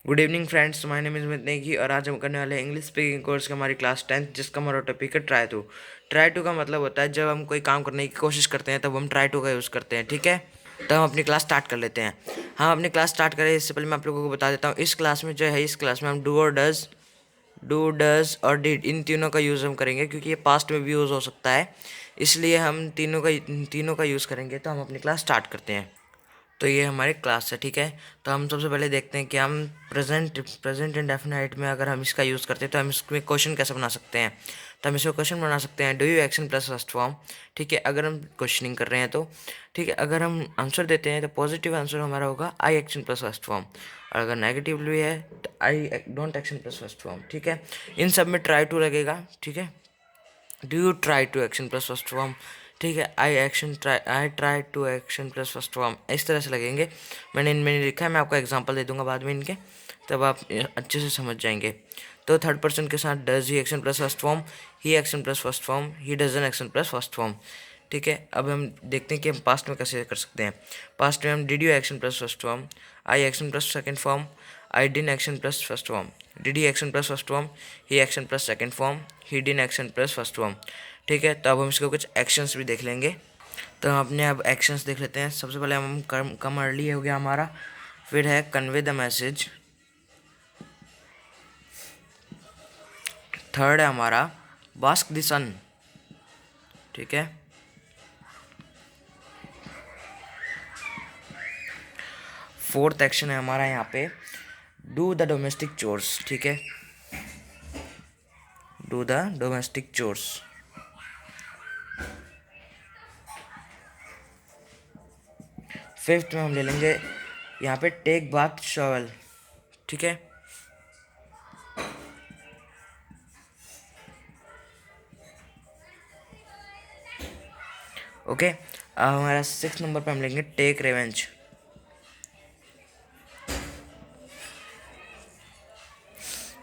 Good evening friends, my name is मित नेगी और आज हम करने वाले हैं इंग्लिश स्पीकिंग कोर्स का हमारी क्लास 10th, जिसका हमारा टॉपिक है ट्राई टू का मतलब होता है जब हम कोई काम करने की कोशिश करते हैं तब हम ट्राई टू का यूज़ करते हैं। ठीक है, तो हम अपनी क्लास स्टार्ट कर लेते हैं। हम अपनी क्लास स्टार्ट करें इससे पहले मैं आप लोगों को बता देता हूँ, इस क्लास में जो है इस क्लास में हम डू डज और डिड इन तीनों का यूज़ हम करेंगे, क्योंकि ये पास्ट में भी यूज़ हो सकता है, इसलिए हम तीनों का यूज़ करेंगे। तो हम अपनी क्लास स्टार्ट करते हैं। तो ये हमारी क्लास है। ठीक है, तो हम सबसे पहले देखते हैं कि हम प्रेजेंट इंडेफिनाइट में अगर हम इसका यूज़ करते हैं तो हम इसमें क्वेश्चन कैसे बना सकते हैं। तो हम इसको क्वेश्चन बना सकते हैं, do you action plus first form. ठीक है, अगर हम क्वेश्चनिंग कर रहे हैं तो ठीक है, अगर हम आंसर देते हैं तो पॉजिटिव आंसर हमारा होगा आई एक्शन प्लस फर्स्ट फॉर्म, और अगर नेगेटिवली है तो I don't action plus first form. ठीक है, इन सब में ट्राई टू लगेगा। ठीक है, do you try to action plus first form. ठीक है, I try to action plus first form, इस तरह से लगेंगे। मैंने इनमें लिखा है, मैं आपको एग्जांपल दे दूंगा बाद में इनके, तब आप अच्छे से समझ जाएंगे। तो थर्ड पर्सन के साथ does he action plus first form, he action plus first form, he doesn't action plus first form. ठीक है, अब हम देखते हैं कि हम पास्ट में कैसे कर सकते हैं। पास्ट में हम did you action plus first form, I action plus second form, I didn't action plus first form, did he action plus first form, he action plus second form, he didn't action plus first form. ठीक है, तो अब हम इसके कुछ actions भी देख लेंगे। तो हम अपने अब एक्शंस देख लेते हैं। सबसे पहले हम कम अर्ली हो गया हमारा, फिर है कन्वे द मैसेज, थर्ड है हमारा बास्क द सन। ठीक है, फोर्थ एक्शन है हमारा यहाँ पे डू द डोमेस्टिक चोर्स। ठीक है, do the domestic chores. Fifth में हम ले लेंगे यहाँ पे टेक बाथ शॉवल। ठीक है, ओके। अब हमारा सिक्स नंबर पे हम लेंगे टेक रिवेंज।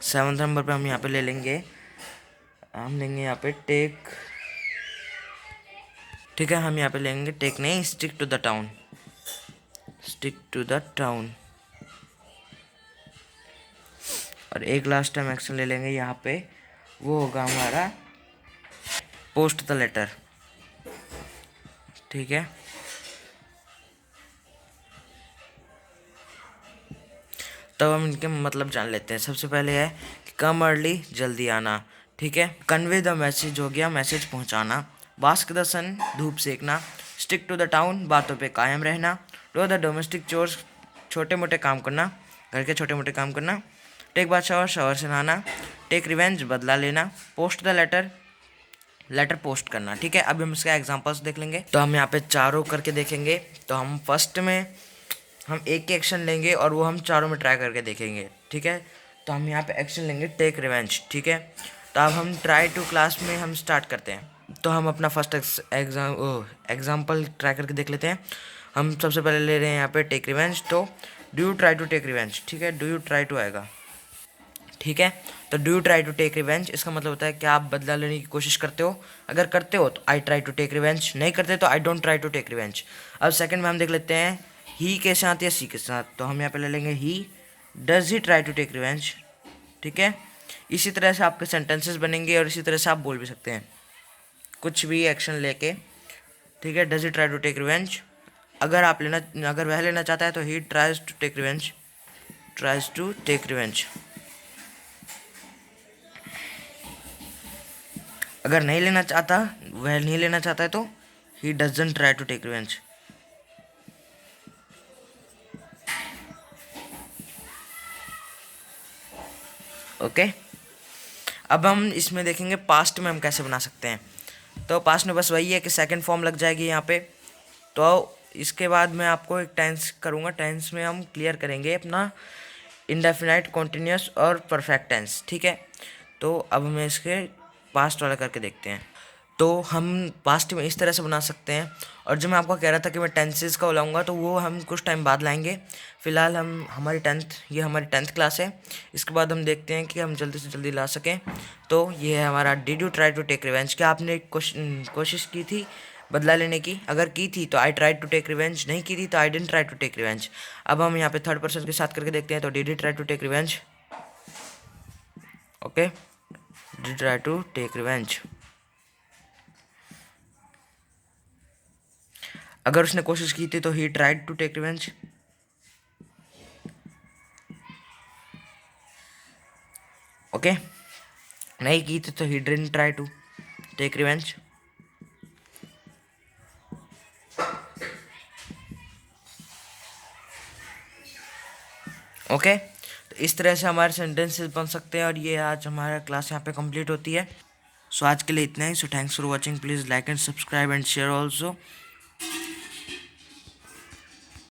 सेवन्थ नंबर पे हम यहाँ पे ले लेंगे, हम लेंगे यहाँ पे टेक, ठीक है, हम यहाँ पे लेंगे टेक नहीं, stick to the town, stick to the town. और एक लास्ट टाइम एक्शन ले लेंगे यहाँ पे, वो होगा हमारा पोस्ट द लेटर। ठीक है, तब हम इनके मतलब जान लेते हैं। सबसे पहले है कि कम अर्ली, जल्दी आना। ठीक है, कन्वे द मैसेज हो गया, मैसेज पहुंचाना। बास्क द सन, धूप सेकना। स्टिक टू द टाउन, बातों पे कायम रहना। डू द डोमेस्टिक चोर्स, छोटे मोटे काम करना, घर के छोटे मोटे काम करना। टेक बाथ शावर, शावर से नहाना। टेक रिवेंज, बदला लेना। Post the letter, letter post करना। ठीक है, अब हम इसका एग्जांपल्स देख लेंगे। तो हम यहाँ पे चारों करके देखेंगे। तो हम फर्स्ट में हम एक ही एक्शन लेंगे और वो हम चारों में ट्राई करके देखेंगे। ठीक है, तो हम यहाँ पे एक्शन लेंगे टेक रिवेंज। ठीक है, तो अब हम ट्राई टू क्लास में हम स्टार्ट करते हैं। तो हम अपना फर्स्ट एग्जाम्पल ट्राई करके देख लेते हैं। हम सबसे पहले ले रहे हैं यहाँ पे टेक रिवेंज। तो do you try to take revenge. ठीक है, डू यू ट्राई टू आएगा। ठीक है, तो do you try to take revenge, इसका मतलब होता है कि आप बदला लेने की कोशिश करते हो। अगर करते हो तो I try to take revenge, नहीं करते तो I don't try to take revenge. अब सेकंड में हम देख लेते हैं ही के साथ या सी के साथ। तो हम यहाँ पे ले लेंगे ही, does he try to take revenge. ठीक है, इसी तरह से आपके सेंटेंसेस बनेंगे और इसी तरह से आप बोल भी सकते हैं कुछ भी एक्शन लेके। ठीक है, does he try to take revenge. अगर वह लेना चाहता है तो he tries to take revenge, tries to take revenge. अगर वह नहीं लेना चाहता है तो he doesn't try to take revenge. Okay, अब हम इसमें देखेंगे पास्ट में हम कैसे बना सकते हैं। तो पास्ट में बस वही है कि सेकंड फॉर्म लग जाएगी यहाँ पे। तो इसके बाद मैं आपको एक टेंस करूँगा, टेंस में हम क्लियर करेंगे अपना इंडेफिनाइट, कॉन्टिन्यूस और परफेक्ट टेंस। ठीक है, तो अब हमें इसके पास्ट वाला करके देखते हैं। तो हम पास्ट में इस तरह से बना सकते हैं। और जो मैं आपको कह रहा था कि मैं टेंसेस का लाऊंगा, तो वो हम कुछ टाइम बाद लाएंगे। फिलहाल हम ये हमारी 10th क्लास है। इसके बाद हम देखते हैं कि हम जल्दी से जल्दी ला सकें। तो ये है हमारा did you try to take revenge. क्या आपने कोशिश की थी बदला लेने की। अगर की थी तो I tried to take revenge, नहीं की थी तो I didn't try to take revenge. अब हम यहाँ पे थर्ड पर्सन के साथ करके देखते हैं। तो did he try to take revenge, okay, did try to take revenge. अगर उसने कोशिश की थी तो he tried to take revenge, okay, नहीं की थी तो he didn't try to take revenge. Okay, तो इस तरह से हमारे सेंटेंसेस बन सकते हैं। और ये आज हमारा क्लास यहाँ पे कंप्लीट होती है। सो आज के लिए इतना ही। So thanks for watching, please like and subscribe and share also.